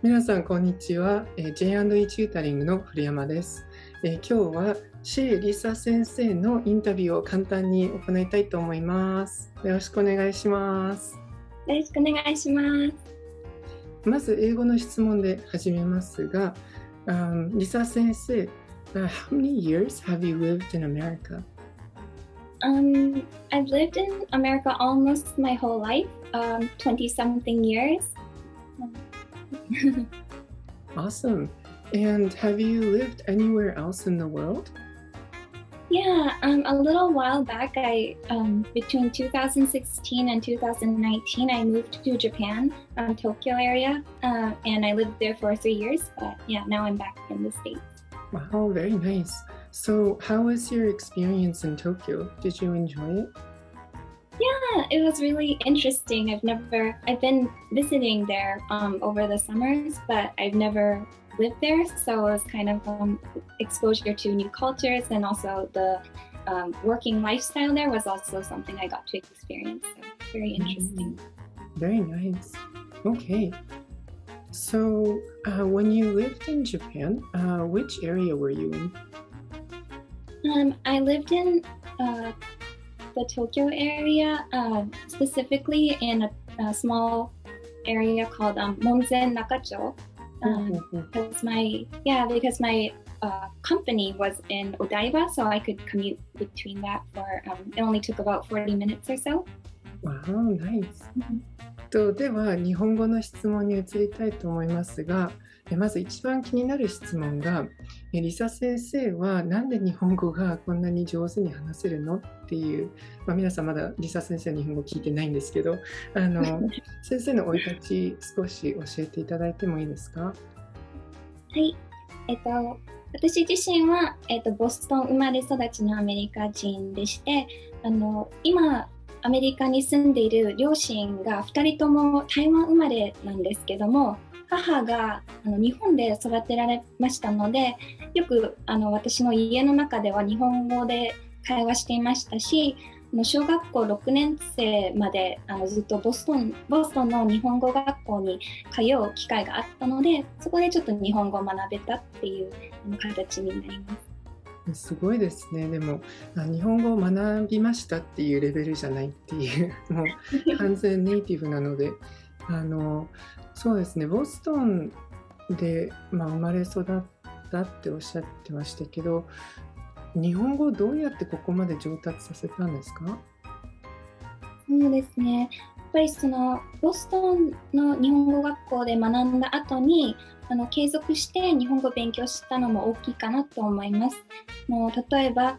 皆さんこんにちは。J&E チュータリングの古山です。今日はシェイ・リサ先生のインタビューを簡単に行いたいと思います。よろしくお願いします。よろしくお願いします。まず英語の質問で始めますが、リサ先生、How many years have you lived in America? I've lived in America almost my whole life, 20-something years. Awesome. And have you lived anywhere else in the world? Yeah, a little while back, between 2016 and 2019, I moved to Japan, Tokyo area, and I lived there for 3 years. But yeah, now I'm back in the States. Wow, very nice. So, how was your experience in Tokyo? Did you enjoy it? Yeah, it was really interesting. I've been visiting there over the summers, but I've never lived there. So it was kind of exposure to new cultures, and also the working lifestyle there was also something I got to experience. So very interesting. Very nice. Okay. So, when you lived in Japan, which area were you in? I lived in the Tokyo area, specifically in a small area called Monzen Nakacho. Because my company was in Odaiba, so I could commute between that for it only took about 40 minutes or so. Wow, nice. では日本語の質問に移りたいと思いますが、まず一番気になる質問が、リサ先生はなんで日本語がこんなに上手に話せるのっていう、皆さんまだリサ先生の日本語聞いてないんですけど、先生の生い立ち少し教えていただいてもいいですか？はい、私自身は、ボストン生まれ育ちのアメリカ人でして、今アメリカに住んでいる両親が2人とも台湾生まれなんですけども、母が日本で育てられましたので、よく私の家の中では日本語で会話していましたし、小学校6年生までずっとボストンの日本語学校に通う機会があったので、そこでちょっと日本語を学べたっていう形になります。すごいですね。でも日本語を学びましたっていうレベルじゃないっていうもう完全ネイティブなのでそうですね、ボストンで、生まれ育ったっておっしゃってましたけど、日本語をどうやってここまで上達させたんですか？そうですね、やっぱりボストンの日本語学校で学んだ後に継続して日本語を勉強したのも大きいかなと思います。例えば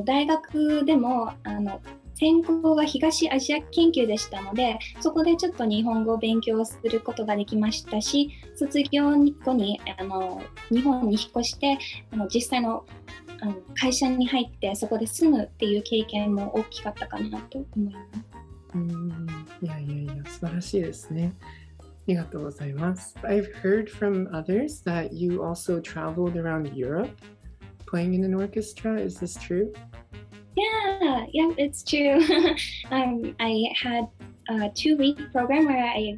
大学でも専攻が東アジア研究でしたので、そこでちょっと日本語を勉強することができましたし、卒業後に日本に引っ越して実際の会社に入ってそこで住むっていう経験も大きかったかなと思います。いや、素晴らしいですね。ありがとうございます。I've heard from others that you also traveled around Europe playing in an orchestra. Is this true? Yeah, it's true. I had a 2-week program where I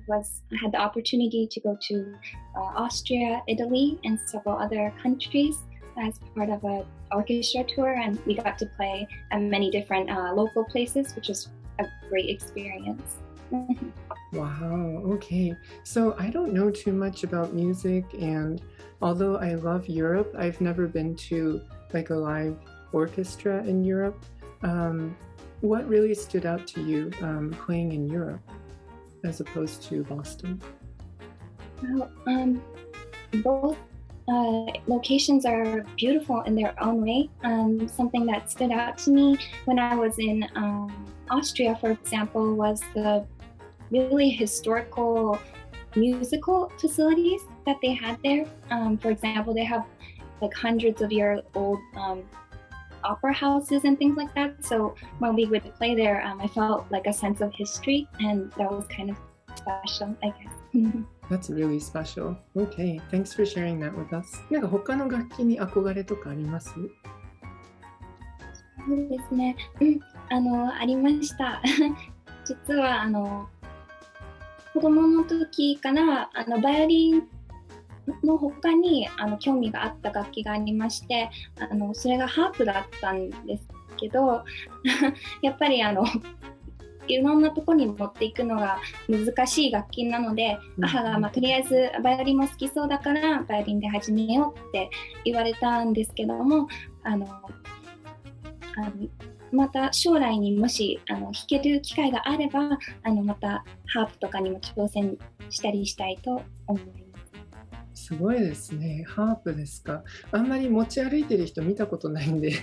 had the opportunity to go to Austria, Italy, and several other countries as part of an orchestra tour, and we got to play at many different local places, which was a great experience. Wow, okay. So I don't know too much about music, and although I love Europe, I've never been to like a live orchestra in Europe. What really stood out to you playing in Europe as opposed to Boston? Well, both locations are beautiful in their own way. Something that stood out to me when I was in Austria, for example, was the really historical musical facilities that they had there. For example, they have like hundreds of year old opera houses and things like that. So when we would play there, I felt like a sense of history, and that was kind of special, I guess. That's really special. Okay, thanks for sharing that with us. なんか他の楽器に憧れとかあります？そうですね。ありました。実は子供の時からバイオリンの他に興味があった楽器がありまして、それがハープだったんですけどやっぱりいろんなところに持っていくのが難しい楽器なので、母が、とりあえずバイオリンも好きそうだからバイオリンで始めようって言われたんですけども、また将来にもし弾ける機会があればまたハープとかにも挑戦したりしたいと思います。すごいですね。ハープですか。あんまり持ち歩いてる人見たことないんで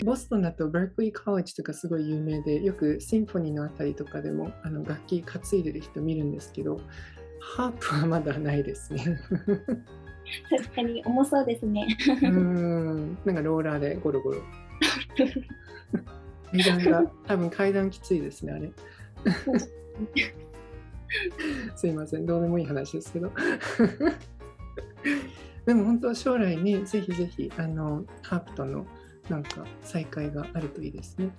ボストンだとバークリーコレッジとかすごい有名で、よくシンフォニーのあたりとかでも楽器担いでる人見るんですけど、ハープはまだないですね確かに重そうですねなんかローラーでゴロゴロ階段が多分階段きついですね、あれすいません、どうでもいい話ですけどでも本当は将来にぜひぜひハープとのなんか再会があるといいですね。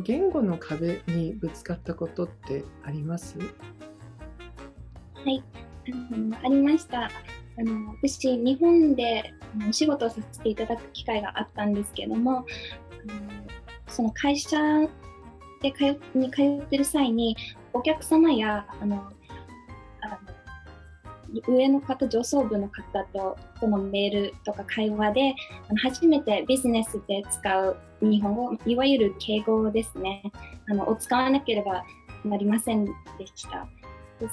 言語の壁にぶつかったことってあります？はい、ありました。私、日本でお仕事をさせていただく機会があったんですけども、その会社で通ってる際に、お客様や上の方、上層部の方とのメールとか会話で初めてビジネスで使う日本語、いわゆる敬語ですね、を使わなければなりませんでした。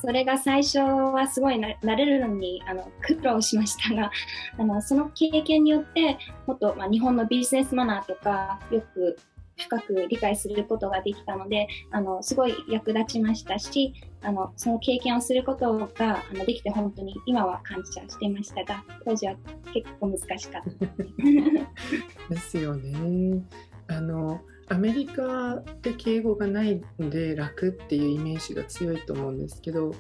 それが最初はすごい慣れるのに苦労しましたが、その経験によってもっと、日本のビジネスマナーとかよく深く理解することができたので、すごい役立ちましたし、その経験をすることができて本当に今は感謝していましたが、当時は結構難しかったですよね。アメリカって敬語がないので楽っていうイメージが強いと思うんですけど、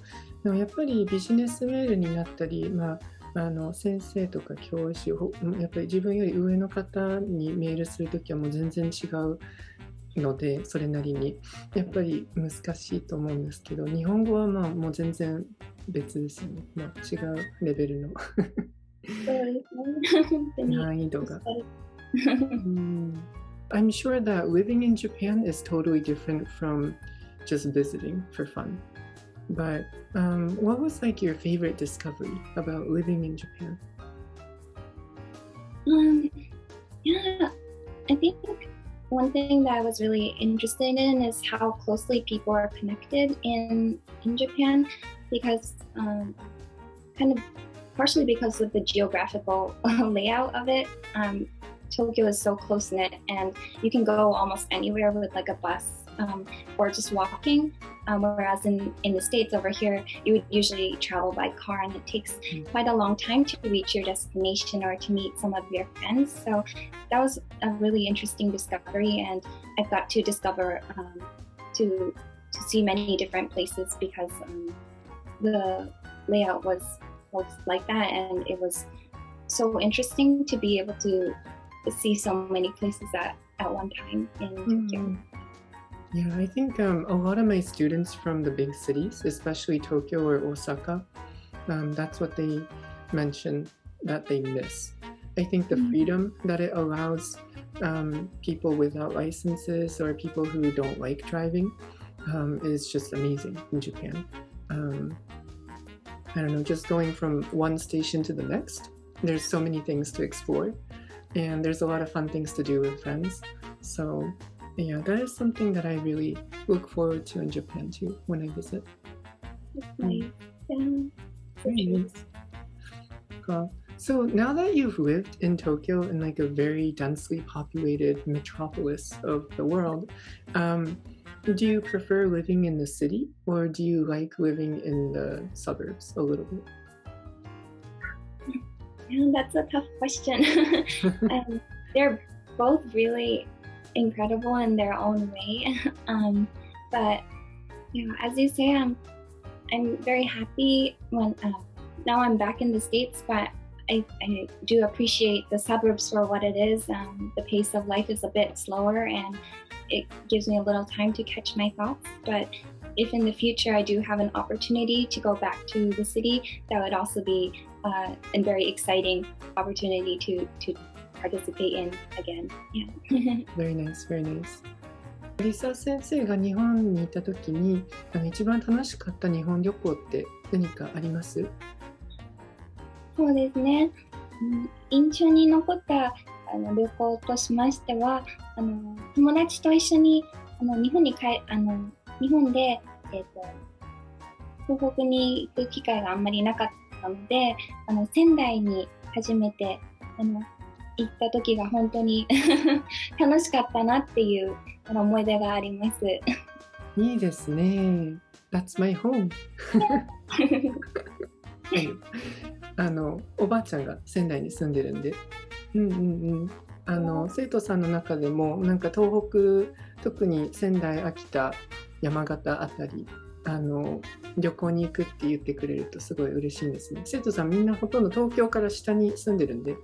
でもやっぱりビジネスメールになったり、先生とか教師、やっぱり自分より上の方にメールするときはもう全然違うので、それなりにやっぱり難しいと思うんですけど、日本語はもう全然別ですよね。違うレベルの難易度がI'm sure that living in Japan is totally different from just visiting for fun. But what was like your favorite discovery about living in Japan? Yeah, I think one thing that I was really interested in is how closely people are connected in Japan, because kind of partially because of the geographical layout of it. Tokyo is so close-knit and you can go almost anywhere with like a bus or just walking, whereas in the States over here you would usually travel by car and it takes quite a long time to reach your destination or to meet some of your friends. So that was a really interesting discovery, and I got to discover to see many different places because the layout was like that, and it was so interesting to be able to see so many places at one time in Tokyo. Yeah, I think a lot of my students from the big cities, especially Tokyo or Osaka, that's what they mention that they miss. I think the freedom that it allows people without licenses or people who don't like driving is just amazing in Japan. I don't know, just going from one station to the next, there's so many things to explore. And there's a lot of fun things to do with friends. So yeah, that is something that I really look forward to in Japan too when I visit. So now that you've lived in Tokyo, in like a very densely populated metropolis of the world, do you prefer living in the city or do you like living in the suburbs a little bit? That's a tough question. They're both really incredible in their own way. But as you say, I'm very happy when now I'm back in the States, but I do appreciate the suburbs for what it is. The pace of life is a bit slower, and it gives me a little time to catch my thoughts. But if in the future I do have an opportunity to go back to the city, that would also be a very exciting opportunity to participate in again. Yeah. Very nice, very nice. リサ先生が日本にいた時に一番楽しかった日本旅行って何かあります？そうですね。印象に残った旅行としましては、友達と一緒に日本で、東北に行く機会があんまりなかったので、仙台に初めて行った時が本当に楽しかったなっていう思い出があります。いいですね。That's my home. おばあちゃんが仙台に住んでるんで、生徒さんの中でもなんか東北、特に仙台、秋田、山形あたり旅行に行くって言ってくれるとすごい嬉しいんですね。生徒さんみんなほとんど東京から下に住んでるんで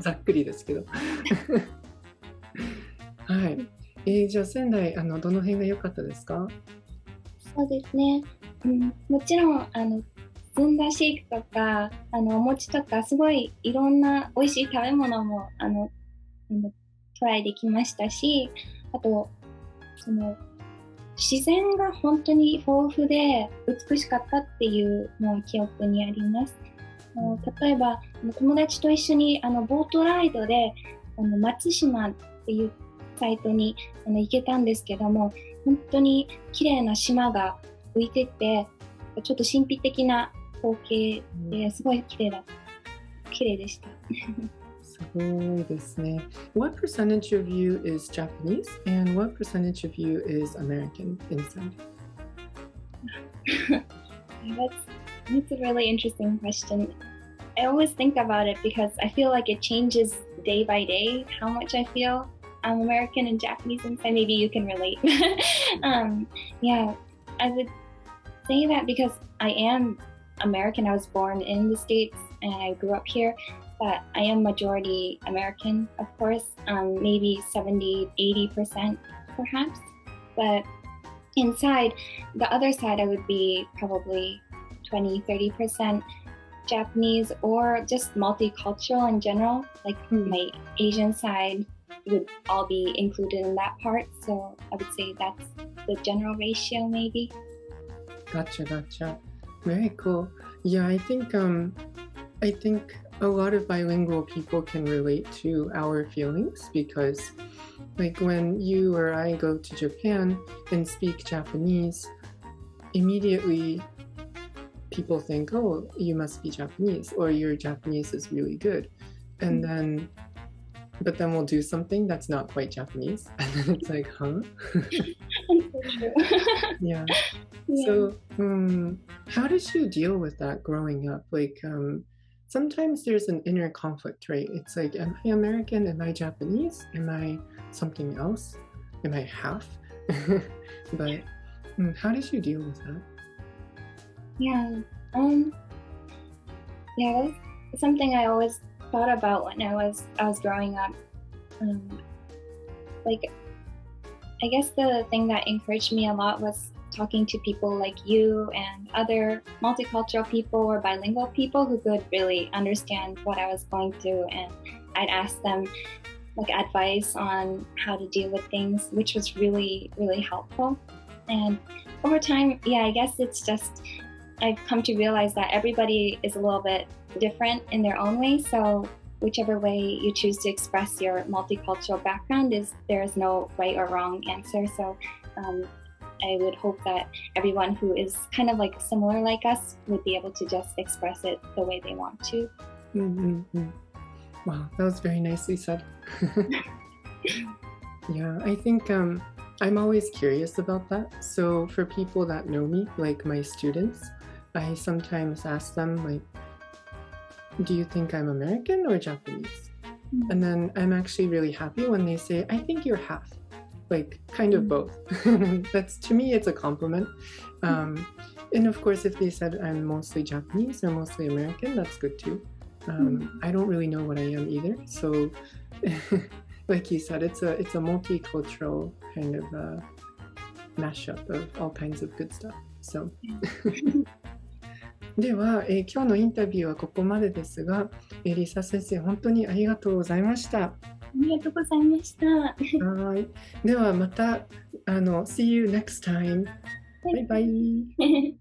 ざっくりですけどはい、じゃあ仙台どの辺が良かったですか？そうですね、もちろんずんだシェイクとかお餅とかすごいいろんな美味しい食べ物もトライできましたし、あと自然が本当に豊富で美しかったっていうのは記憶にあります。例えば友達と一緒にボートライドで松島っていうサイトに行けたんですけども、本当に綺麗な島が浮いててちょっと神秘的な光景ですごい綺麗でした。すごいですね。What percentage of you is Japanese and what percentage of you is American inside? That's a really interesting question. I always think about it because I feel like it changes day by day how much I feel I'm American and Japanese inside. Maybe you can relate. Yeah, I would say that because I am American. I was born in the States and I grew up here. But I am majority American, of course, maybe 70-80% perhaps. But inside, the other side, I would be probably 20-30% Japanese or just multicultural in general. Like my Asian side would all be included in that part. So I would say that's the general ratio maybe. Gotcha. Very cool. Yeah, I think a lot of bilingual people can relate to our feelings because like when you or I go to Japan and speak Japanese, immediately people think, oh, you must be Japanese or your Japanese is really good. And then we'll do something that's not quite Japanese. And then it's like, huh? Yeah. So how did you deal with that growing up? Like, sometimes there's an inner conflict, right? It's like, am I American? Am I Japanese? Am I something else? Am I half? But how did you deal with that? Yeah, that's something I always thought about when I was growing up. Like, I guess the thing that encouraged me a lot was talking to people like you and other multicultural people or bilingual people who could really understand what I was going through, and I'd ask them like advice on how to deal with things, which was really, really helpful. And over time, I guess it's just I've come to realize that everybody is a little bit different in their own way, so whichever way you choose to express your multicultural background there is no right or wrong answer. So I would hope that everyone who is kind of like similar like us would be able to just express it the way they want to. Wow, that was very nicely said. Yeah, I think I'm always curious about that. So for people that know me, like my students, I sometimes ask them like, do you think I'm American or Japanese? And then I'm actually really happy when they say, I think you're half. Like kind of both. That's, to me, it's a compliment. And of course, if they said I'm mostly Japanese or mostly American, that's good too. I don't really know what I am either. So like you said, it's a multicultural kind of mashup of all kinds of good stuff. So では、今日のインタビューはここまでですが、リサ先生、本当にありがとうございました。ありがとうございました。はい。ではまた、see you next time. バイバイ。